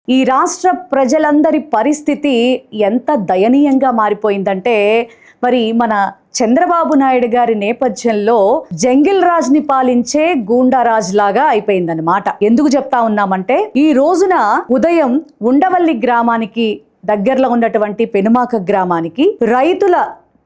ఈ రాష్ట్ర ప్రజలందరి పరిస్థితి ఎంత దయనీయంగా మారిపోయిందంటే మరి మన చంద్రబాబు నాయుడు గారి నేపథ్యంలో జంగిల్ రాజ్ని పాలించే గూండారాజ్ లాగా అయిపోయిందన్నమాట. ఎందుకు చెప్తా ఉన్నామంటే ఈ రోజున ఉదయం ఉండవల్లి గ్రామానికి దగ్గరలో ఉన్నటువంటి పెనుమాక గ్రామానికి రైతుల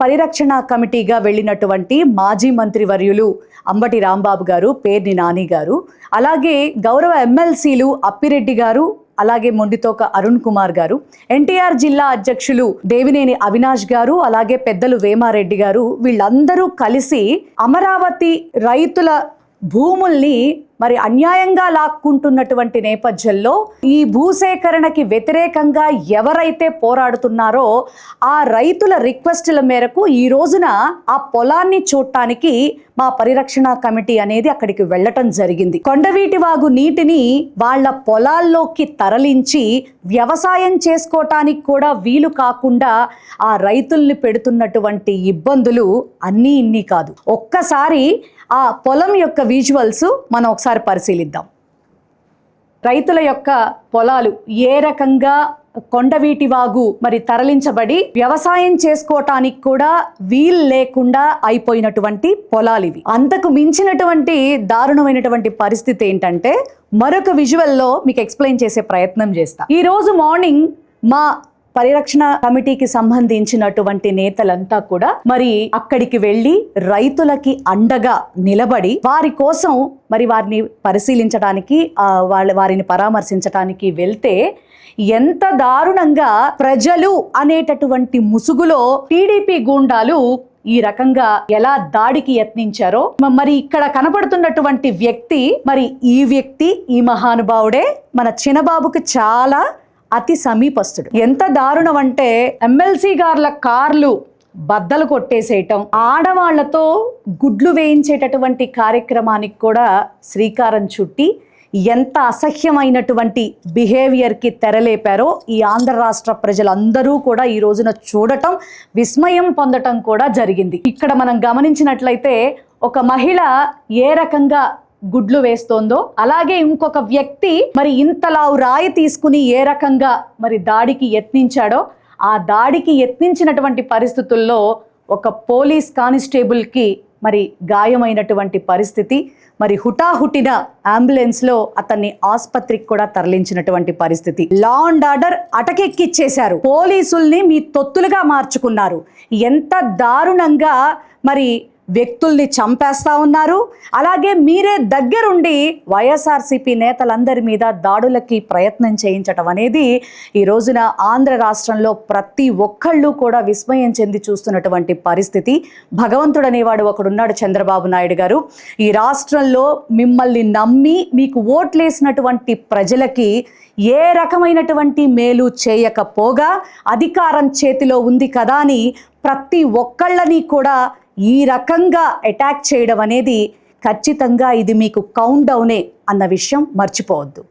పరిరక్షణ కమిటీగా వెళ్ళినటువంటి మాజీ మంత్రి వర్యులు అంబటి రాంబాబు గారు, పేర్ని నాని గారు, అలాగే గౌరవ ఎమ్మెల్సీలు అప్పిరెడ్డి గారు, అలాగే మొండితోక అరుణ్ కుమార్ గారు, ఎన్టీఆర్ జిల్లా అధ్యక్షులు దేవినేని అవినాష్ గారు, అలాగే పెద్దలు వేమారెడ్డి గారు, వీళ్ళందరూ కలిసి అమరావతి రైతుల భూముల్ని మరి అన్యాయంగా లాక్కుంటున్నటువంటి నేపథ్యంలో ఈ భూసేకరణకి వ్యతిరేకంగా ఎవరైతే పోరాడుతున్నారో ఆ రైతుల రిక్వెస్టుల మేరకు ఈ రోజున ఆ పొలాన్ని చూడటానికి మా పరిరక్షణ కమిటీ అనేది అక్కడికి వెళ్ళటం జరిగింది. కొండవీటి వాగు నీటిని వాళ్ళ పొలాల్లోకి తరలించి వ్యవసాయం చేసుకోవటానికి కూడా వీలు కాకుండా ఆ రైతుల్ని పెడుతున్నటువంటి ఇబ్బందులు అన్నీ ఇన్ని కాదు. ఒక్కసారి ఆ పొలం యొక్క విజువల్స్ మనం ఒకసారి పరిశీలిద్దాం. రైతుల యొక్క పొలాలు ఏ రకంగా కొండవీటి వాగు మరి తరలించబడి వ్యవసాయం చేసుకోవటానికి కూడా వీలు లేకుండా అయిపోయినటువంటి పొలాలు ఇవి. అంతకు మించినటువంటి దారుణమైనటువంటి పరిస్థితి ఏంటంటే మరొక విజువల్లో మీకు ఎక్స్ప్లెయిన్ చేసే ప్రయత్నం చేస్తా. ఈ రోజు మార్నింగ్ మా పరిరక్షణ కమిటీకి సంబంధించినటువంటి నేతలంతా కూడా మరి అక్కడికి వెళ్ళి రైతులకి అండగా నిలబడి వారి కోసం మరి వారిని పరిశీలించడానికి వారిని పరామర్శించడానికి వెళ్తే ఎంత దారుణంగా ప్రజలు అనేటటువంటి ముసుగులో టీడీపీ గూండాలు ఈ రకంగా ఎలా దాడికి యత్నించారో మరి ఇక్కడ కనపడుతున్నటువంటి వ్యక్తి మరి ఈ మహానుభావుడే మన చిన్నబాబుకి చాలా అతి సమీపస్తుడు. ఎంత దారుణం అంటే ఎమ్మెల్సీ గార్ల కార్లు బద్దలు కొట్టేసేయటం, ఆడవాళ్లతో గుడ్లు వేయించేటటువంటి కార్యక్రమానికి కూడా శ్రీకారం చుట్టి ఎంత అసహ్యమైనటువంటి బిహేవియర్కి తెరలేపారో ఈ ఆంధ్ర రాష్ట్ర ప్రజలందరూ కూడా ఈ రోజున చూడటం, విస్మయం పొందటం కూడా జరిగింది. ఇక్కడ మనం గమనించినట్లయితే ఒక మహిళ ఏ రకంగా గుడ్లు వేస్తోందో అలాగే ఇంకొక వ్యక్తి మరి ఇంతలావు రాయి తీసుకుని ఏ రకంగా మరి దాడికి యత్నించాడో ఆ దాడికి యత్నించినటువంటి పరిస్థితుల్లో ఒక పోలీస్ కానిస్టేబుల్కి మరి గాయమైనటువంటి పరిస్థితి. మరి హుటాహుటిన అంబులెన్స్లో అతన్ని ఆసుపత్రికి కూడా తరలించినటువంటి పరిస్థితి. లా అండ్ ఆర్డర్ అటకెక్కిచ్చేశారు, పోలీసుల్ని మీ తొత్తులుగా మార్చుకున్నారు. ఎంత దారుణంగా మరి వ్యక్తుల్ని చంపేస్తా ఉన్నారు. అలాగే మీరే దగ్గరుండి వైఎస్ఆర్సీపీ నేతలందరి మీద దాడులకి ప్రయత్నం చేయించటం అనేది ఈ రోజున ఆంధ్ర రాష్ట్రంలో ప్రతి ఒక్కళ్ళు కూడా విస్మయం చెంది చూస్తున్నటువంటి పరిస్థితి. భగవంతుడు అనేవాడు ఒకడున్నాడు, చంద్రబాబు నాయుడు గారు. ఈ రాష్ట్రంలో మిమ్మల్ని నమ్మి మీకు ఓట్లేసినటువంటి ప్రజలకి ఏ రకమైనటువంటి మేలు చేయకపోగా అధికారం చేతిలో ఉంది కదా అని ప్రతి ఒక్కళ్ళని కూడా ఈ రకంగా అటాక్ చేయడం అనేది ఖచ్చితంగా ఇది మీకు కౌంట్ డౌనే అన్న విషయం మర్చిపోవద్దు.